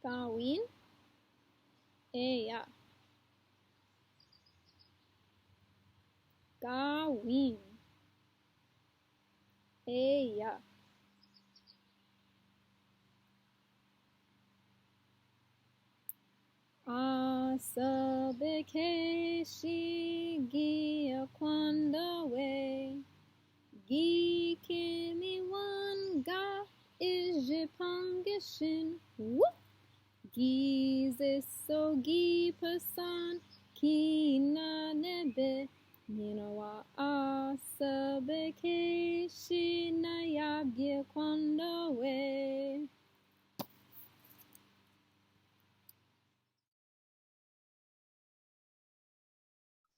Gawin. Eya. Gawin. Eya. Asabikeshiing gii-akwaandawe. Gii-kimiwan gaa-izhi-pangishing. Giizis ogii-paasaan kina nibi. Miinawaa Asabikeshiing neyaab gii-akwaandawe.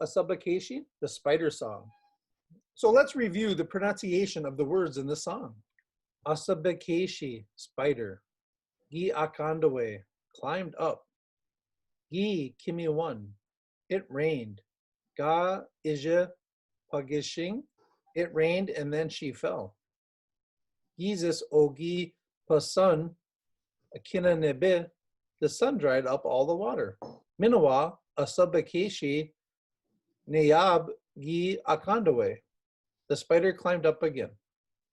Asabikeshiing, the spider song. So let's review the pronunciation of the words in the song. Asabikeshiing, spider. Gii-akwaandawe, climbed up. Gii-kimiwan, it rained. Gaa-izhi-pangishing, it rained and then she fell. Giizis ogii-paasaan kina nibi, the sun dried up all the water. Miinawaa Asabikeshiing neyaab gii-akwaandawe, the spider climbed up again.